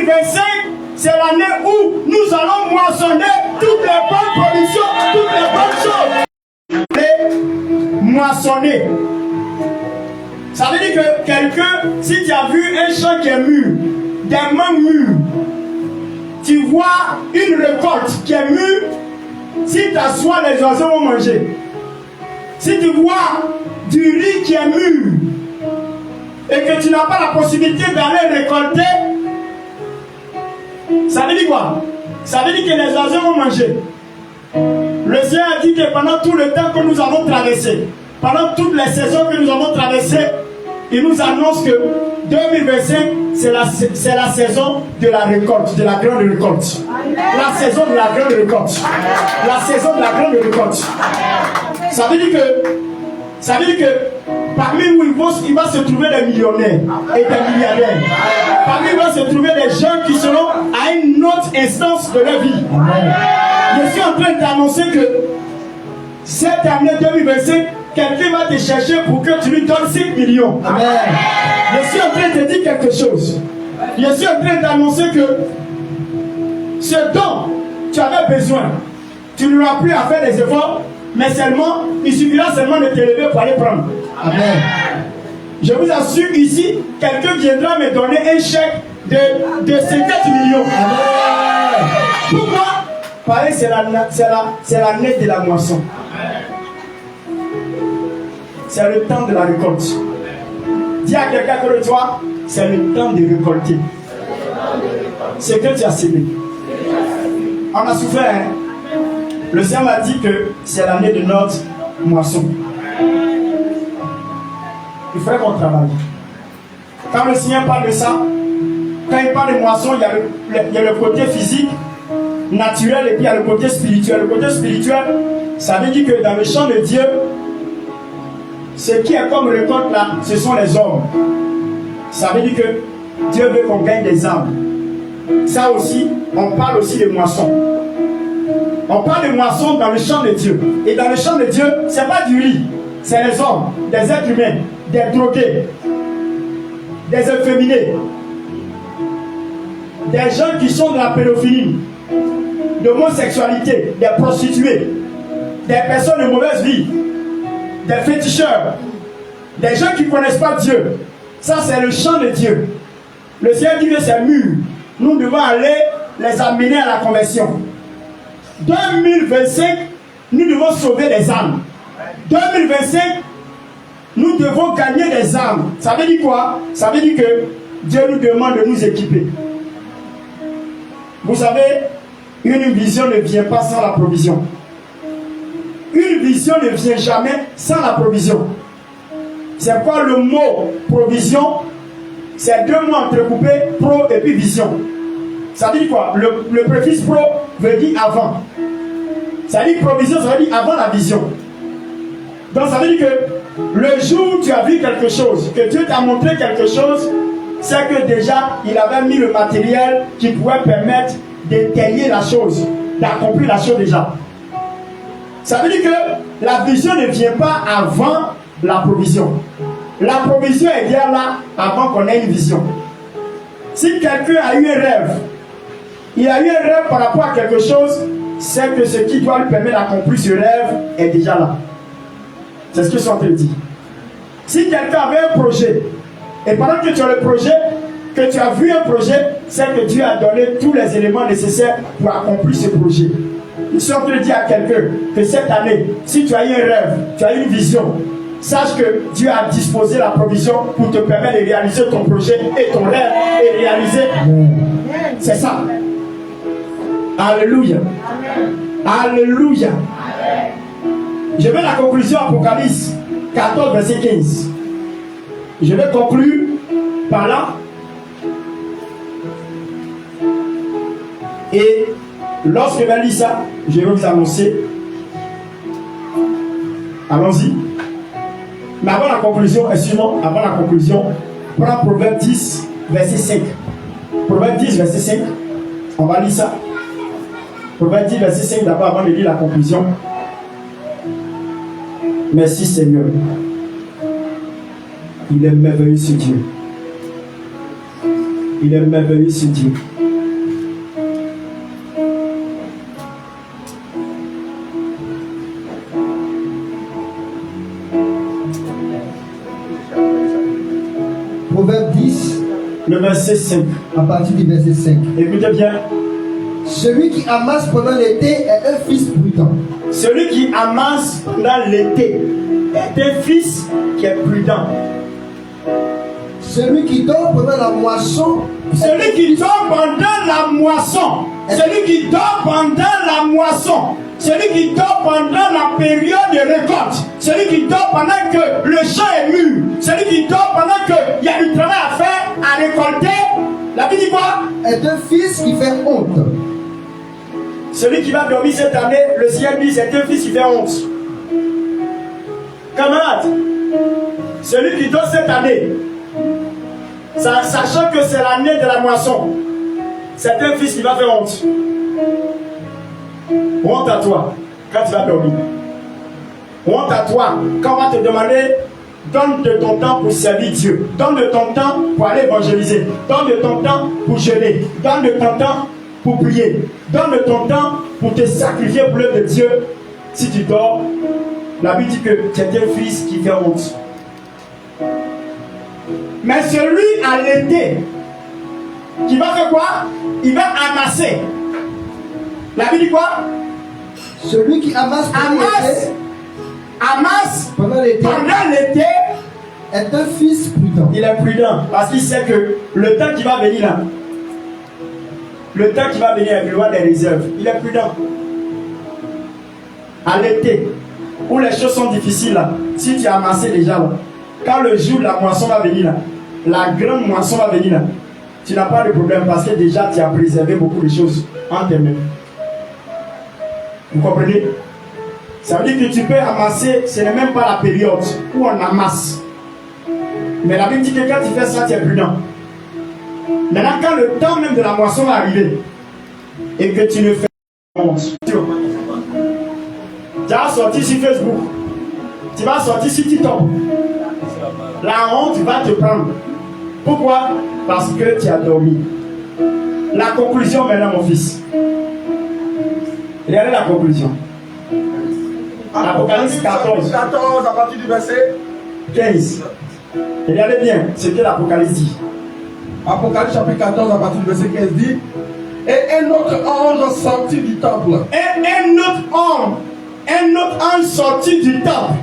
2025, c'est l'année où nous allons moissonner toutes les bonnes productions, toutes les bonnes choses. Et moissonner. Ça veut dire que quelqu'un, si tu as vu un champ qui est mûr, des mains mûres, tu vois une récolte qui est mûre, si tu t'assois, les oiseaux vont manger. Si tu vois du riz qui est mûr et que tu n'as pas la possibilité d'aller récolter, ça veut dire quoi? Ça veut dire que les oiseaux vont manger. Le Seigneur a dit que pendant tout le temps que nous avons traversé, pendant toutes les saisons que nous avons traversées, il nous annonce que 2025, c'est la saison de la récolte, de la grande récolte. La saison de la grande récolte. La saison de la grande récolte. Ça veut dire que parmi nous, il va se trouver des millionnaires et des milliardaires. Parmi nous, il va se trouver des gens qui seront à une autre instance de leur vie. Je suis en train d'annoncer que cette année 2025, quelqu'un va te chercher pour que tu lui donnes 5 millions. Amen. Je suis en train de te dire quelque chose. Je suis en train d'annoncer que ce dont tu avais besoin, tu n'auras plus à faire des efforts, mais seulement, il suffira seulement de te lever pour aller prendre. Amen. Je vous assure ici, quelqu'un viendra me donner un chèque de 50 millions. Amen. Pourquoi? Parce que c'est l'année de la moisson. C'est le temps de la récolte. Dis à quelqu'un que toi, c'est le temps de récolter. C'est que tu as semé. On a souffert. Hein? Le Seigneur m'a dit que c'est l'année de notre moisson. Il faudrait qu'on travaille. Quand le Seigneur parle de ça, quand il parle de moisson, il y a le côté physique, naturel, et puis il y a le côté spirituel. Le côté spirituel, ça veut dire que dans le champ de Dieu, ce qui est comme récolte là, ce sont les hommes. Ça veut dire que Dieu veut qu'on gagne des âmes. Ça aussi, on parle aussi de moisson. On parle de moisson dans le champ de Dieu. Et dans le champ de Dieu, ce n'est pas du riz. C'est les hommes, des êtres humains, des drogués, des efféminés, des gens qui sont de la pédophilie, de l'homosexualité, des prostituées, des personnes de mauvaise vie, des féticheurs, des gens qui ne connaissent pas Dieu. Ça, c'est le champ de Dieu. Le Seigneur dit que c'est mûr. Nous devons aller les amener à la conversion. 2025, nous devons sauver les âmes. 2025, nous devons gagner des âmes. Ça veut dire quoi? Ça veut dire que Dieu nous demande de nous équiper. Vous savez, une vision ne vient pas sans la provision. Une vision ne vient jamais sans la provision. C'est quoi le mot provision? C'est deux mots entrecoupés, pro et puis vision. Ça veut dire quoi? Le préfixe pro veut dire avant. Ça veut dire provision, ça veut dire avant la vision. Donc ça veut dire que le jour où tu as vu quelque chose, que Dieu t'a montré quelque chose, c'est que déjà il avait mis le matériel qui pourrait permettre d'étayer la chose, d'accomplir la chose déjà. Ça veut dire que la vision ne vient pas avant la provision. La provision est bien là avant qu'on ait une vision. Si quelqu'un a eu un rêve, il a eu un rêve par rapport à quelque chose, c'est que ce qui doit lui permettre d'accomplir ce rêve est déjà là. C'est ce que je suis en train de dire. Si quelqu'un avait un projet, et pendant que tu as le projet, que tu as vu un projet, c'est que Dieu a donné tous les éléments nécessaires pour accomplir ce projet. Je suis en train de dire à quelqu'un que cette année, si tu as eu un rêve, tu as eu une vision, sache que Dieu a disposé la provision pour te permettre de réaliser ton projet et ton rêve et réaliser. C'est ça. Alléluia. Alléluia. Je vais la conclusion Apocalypse 14, verset 15. Je vais conclure par là. Et lorsque je vais lire ça, je vais vous annoncer. Allons-y. Mais avant la conclusion, excusez-moi, avant la conclusion, prends Proverbe 10, verset 5. Proverbe 10, verset 5. On va lire ça. Proverbe 10, verset 5 d'abord avant de lire la conclusion. Merci Seigneur. Il est merveilleux ce Dieu. Il est merveilleux ce Dieu. verset 5. À partir du verset 5. Écoutez bien. Celui qui amasse pendant l'été est un fils prudent. Celui qui amasse pendant l'été est un fils qui est prudent. Celui qui dort pendant la moisson. Celui qui dort pendant la moisson. Celui qui dort pendant la moisson. Celui qui dort pendant la période de récolte. Celui qui dort pendant que le champ est mûr. Celui qui dort pendant qu'il y a du travail à faire, à récolter. La Bible dit quoi? Est un fils qui fait honte. Celui qui va dormir cette année, le ciel dit c'est un fils qui fait honte. Camarade, celui qui dort cette année, sachant que c'est l'année de la moisson, c'est un fils qui va faire honte. Honte à toi quand tu vas dormir. Honte à toi quand on va te demander donne de ton temps pour servir Dieu. Donne de ton temps pour aller évangéliser. Donne de ton temps pour jeûner. Donne de ton temps pour prier. Donne de ton temps pour te sacrifier pour l'œuvre de Dieu. Si tu dors, la Bible dit que tu es un fils qui fait honte. Mais celui à l'été, qui va faire quoi? Il va amasser. La Bible dit quoi? Celui qui amasse pendant l'été est un fils prudent. Il est prudent parce qu'il sait que le temps qui va venir là, le temps qui va venir est loin des réserves. Il est prudent. À l'été, où les choses sont difficiles là, si tu as amassé déjà là, quand le jour de la moisson va venir là, la grande moisson va venir là, tu n'as pas de problème parce que déjà tu as préservé beaucoup de choses en tes mains. Vous comprenez? Ça veut dire que tu peux amasser, ce n'est même pas la période où on amasse. Mais la Bible dit que quand tu fais ça, tu es prudent. Maintenant, quand le temps même de la moisson va arriver et que tu ne fais pas honte, tu vas sortir sur Facebook, tu vas sortir sur TikTok. La honte va te prendre. Pourquoi? Parce que tu as dormi. La conclusion maintenant, mon fils. Regardez la conclusion. Apocalypse 14. 14 à partir du verset 15. Regardez bien ce que l'Apocalypse dit. Apocalypse chapitre 14 à partir du verset 15 dit: et un autre ange sortit du temple. Et un autre ange sortit du temple,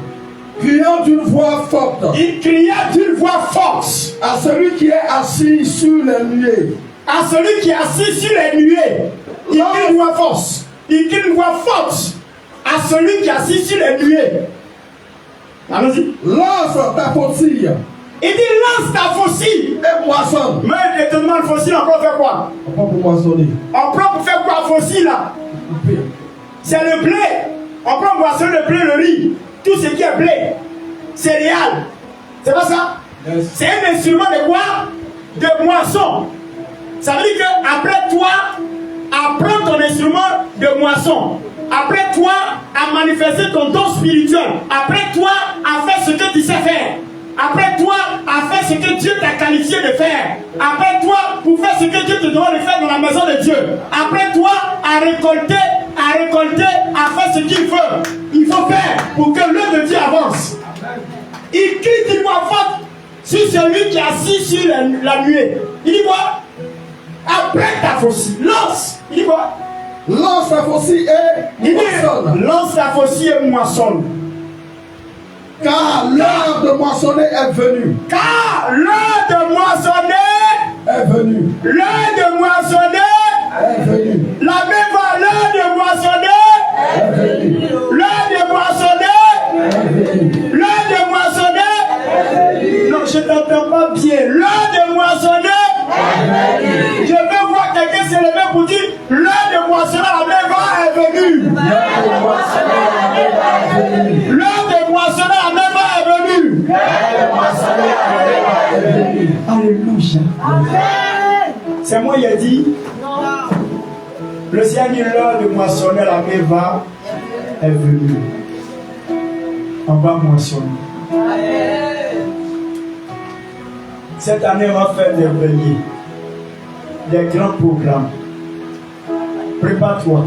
criant d'une voix forte. Il cria d'une voix forte à celui qui est assis sur les nuées. À celui qui est assis sur les nuées. Il crie une voix forte. Il crie une voix forte à celui qui est assis sur les nuées. Allons-y. Lance ta faucille. Il dit lance ta faucille. Et moissonne. Mais il te demande faucille, on peut faire quoi? On prend pour moissonner. On prend pour faire quoi faucille là? C'est le blé. On prend pour moissonner le blé, le riz. Tout ce qui est blé. Céréales. C'est pas ça? Yes. C'est un instrument de quoi? De moisson. Ça veut dire qu'après toi, apprends ton instrument de moisson. Après toi, à manifester ton don spirituel. Après toi, à faire ce que tu sais faire. Après toi, à faire ce que Dieu t'a qualifié de faire. Après toi, pour faire ce que Dieu te demande de faire dans la maison de Dieu. Après toi, à récolter, à faire ce qu'il il faut faire pour que l'œuvre de Dieu avance. Il crie d'une voix forte sur celui qui est assis sur la nuée. Il dit quoi? Après ta faucille, lance. Il dit quoi? Lance ta faucille et moissonne. Lance ta faucille et moissonne. Car l'heure de moissonner est venue. Car l'heure de moissonner est venue. L'heure de moissonner est venue. La même va, l'heure de moissonner est venue. L'heure de moissonner est venue. L'heure de moissonner est venue. Non, je t'entends pas bien. L'heure de moissonner est venue. Je veux voir quelqu'un se lever pour dire l'heure de moissonner la même va est venue. L'heure de moissonner la même va est venue. L'heure de moissonner la même va est venue. L'heure de moissonner la même va est venue. Alléluia. C'est moi qui ai dit. Le ciel dit l'heure de moissonner la même va est venue. On va moissonner. Cette année, on va faire des veillées, des grands programmes. Prépare-toi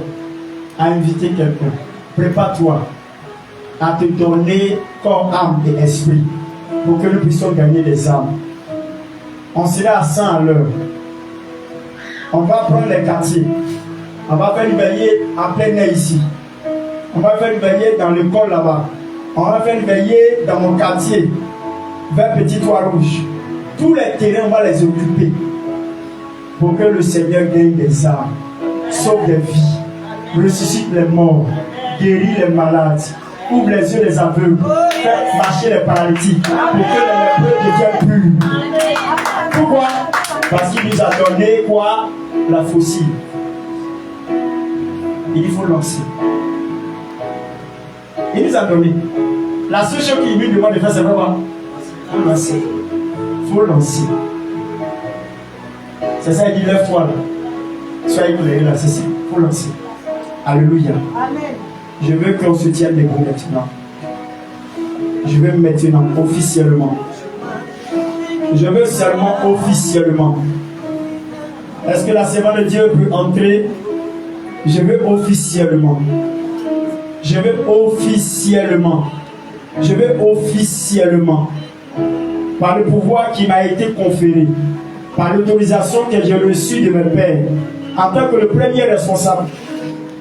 à inviter quelqu'un. Prépare-toi à te donner corps, âme et esprit pour que nous puissions gagner des âmes. On sera à 100 à l'heure. On va prendre les quartiers. On va faire une veillée en plein air ici. On va faire une veillée dans l'école là-bas. On va faire une veillée dans mon quartier, vers Petit Toit Rouge. Tous les terrains, on va les occuper pour que le Seigneur gagne des âmes, sauve des vies, ressuscite les morts, guérit les malades, ouvre les yeux des aveugles, fait marcher les paralytiques pour que les lépreux deviennent purs. Pourquoi? Parce qu'il nous a donné quoi? La fossile. Il faut lancer. Il nous a donné. La seule chose qu'il lui demande de faire, c'est quoi? Il faut lancer. Il faut lancer. C'est ça, il dit lève-toi là. Sois éclairé là, c'est ça. Il faut lancer. Alléluia. Amen. Je veux qu'on se tienne debout maintenant. Je veux maintenant, officiellement. Je veux seulement officiellement. Est-ce que la servante de Dieu peut entrer? Je veux officiellement. Je veux officiellement. Je veux officiellement. Par le pouvoir qui m'a été conféré, par l'autorisation que j'ai reçue de mes pères, en tant que le premier responsable,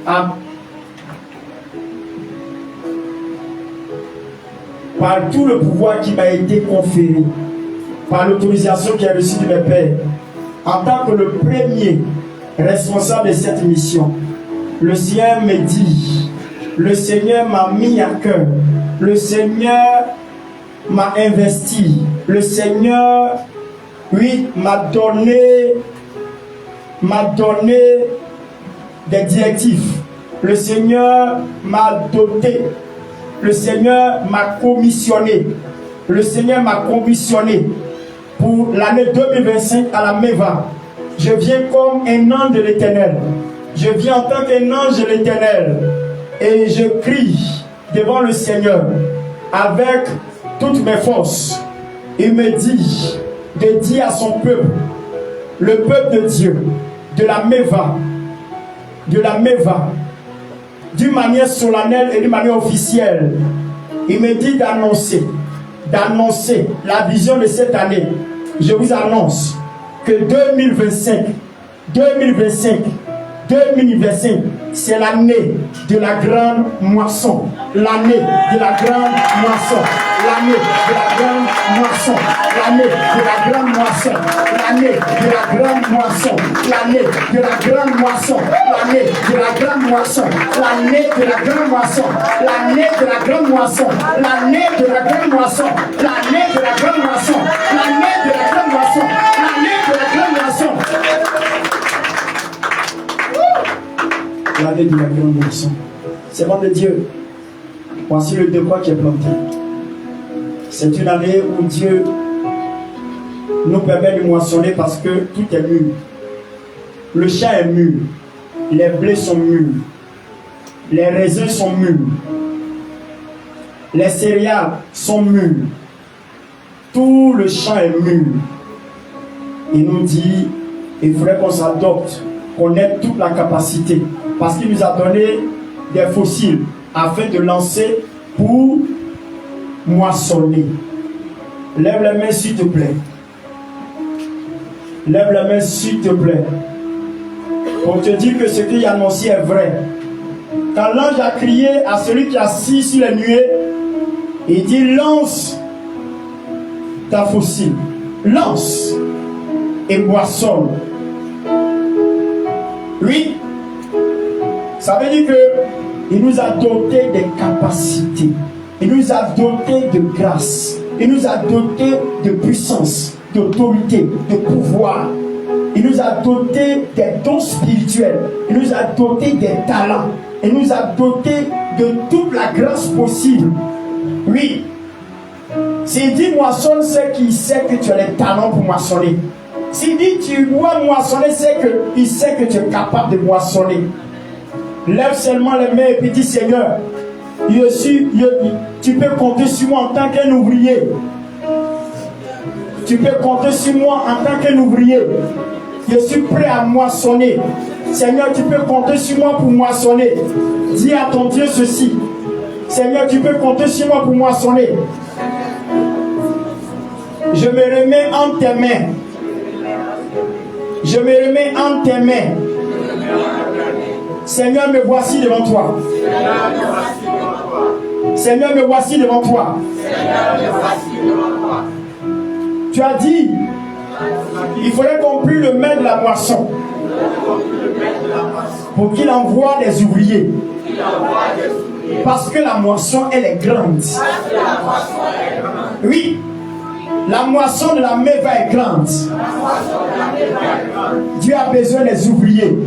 par tout le pouvoir qui m'a été conféré, par l'autorisation que j'ai reçue de mes pères, en tant que le premier responsable de cette mission, le Seigneur me dit, le Seigneur m'a mis à cœur, le Seigneur m'a investi, le Seigneur, oui, m'a donné des directives, le Seigneur m'a doté, le Seigneur m'a commissionné, le Seigneur m'a commissionné pour l'année 2025 à la MEVA. Je viens comme un ange de l'Éternel. Je viens en tant qu'un ange de l'Éternel. Et je crie devant le Seigneur avec toutes mes forces. Il me dit de dire à son peuple, le peuple de Dieu, de la MEVA, d'une manière solennelle et d'une manière officielle. Il me dit d'annoncer la vision de cette année. Je vous annonce que 2025, c'est l'année de la grande moisson. L'année de la grande moisson. L'année de la grande moisson. L'année de la grande moisson. L'année de la grande moisson. L'année de la grande moisson. L'année de la grande moisson. L'année de la grande moisson. L'année de la grande moisson. L'année de la grande moisson. L'année de la grande moisson. L'année de la grande moisson. L'année de la grande moisson. L'année de la grande moisson. C'est bon de Dieu. Voici le décor qui est planté. C'est une année où Dieu nous permet de moissonner parce que tout est mûr. Le champ est mûr. Les blés sont mûrs. Les raisins sont mûrs. Les céréales sont mûres. Tout le champ est mûr. Il nous dit, il faudrait qu'on s'adopte, qu'on ait toute la capacité. Parce qu'il nous a donné des fossiles afin de lancer pour moissonner. Lève les mains s'il te plaît. Lève les mains s'il te plaît. Pour te dire que ce qu'il a annoncé est vrai. Quand l'ange a crié à celui qui est assis sur les nuées, il dit lance ta fossile. Lance et moissonne. Oui. Ça veut dire qu'il nous a dotés de capacités. Il nous a dotés de grâce. Il nous a dotés de puissance, d'autorité, de pouvoir. Il nous a dotés des dons spirituels. Il nous a dotés des talents. Il nous a dotés de toute la grâce possible. Oui. S'il dit moissonne, c'est qu'il sait que tu as les talents pour moissonner. S'il dit tu dois moissonner, c'est qu'il sait que tu es capable de moissonner. Lève seulement les mains et puis dis Seigneur, tu peux compter sur moi en tant qu'un ouvrier. Tu peux compter sur moi en tant qu'un ouvrier. Je suis prêt à moissonner. Seigneur, tu peux compter sur moi pour moissonner. Dis à ton Dieu ceci. Seigneur, tu peux compter sur moi pour moissonner. Je me remets en tes mains. Je me remets en tes mains. Seigneur, me voici devant toi. Seigneur, me voici devant toi. Tu as dit, il faudrait qu'on puisse le mettre de la moisson pour qu'il envoie des ouvriers. Parce que la moisson, elle est grande. Oui, la moisson de la Meva est grande. Dieu a besoin des ouvriers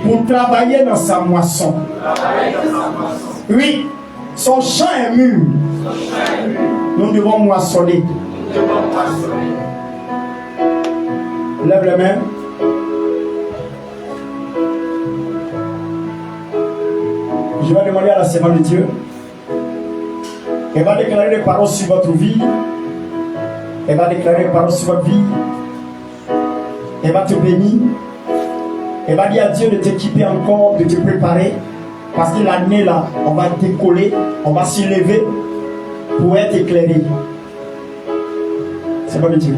pour travailler dans sa moisson. Oui, son champ est mûr. Nous devons moissonner. Lève les mains. Je vais demander à la servante de Dieu. Elle va déclarer des paroles sur votre vie. Elle va déclarer des paroles sur votre vie. Elle va te bénir. Elle va dire à Dieu de t'équiper encore, de te préparer. Parce que l'année là, on va décoller, on va s'élever pour être éclairé. C'est pas de Dieu.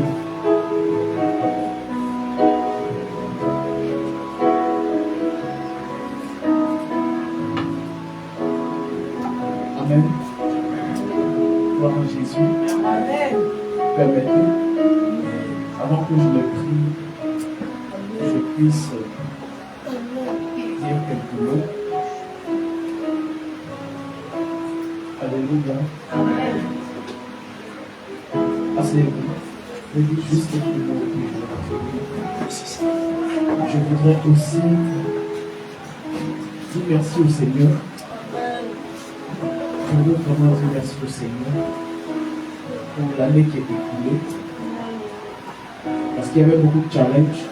Amen. Gloire à Jésus. Amen. Permettez, avant que je le prie, je puisse dire quelques mots. Alléluia. Amen. Asseyez-vous. Je dis juste quelques mots. Je voudrais aussi dire merci au Seigneur. Je veux vraiment dire merci au Seigneur pour l'année qui est écoulée. Parce qu'il y avait beaucoup de challenges.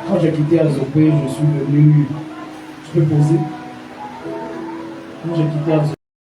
Quand j'ai quitté Azopé, je suis venu. Je peux poser. Quand j'ai quitté Azopé,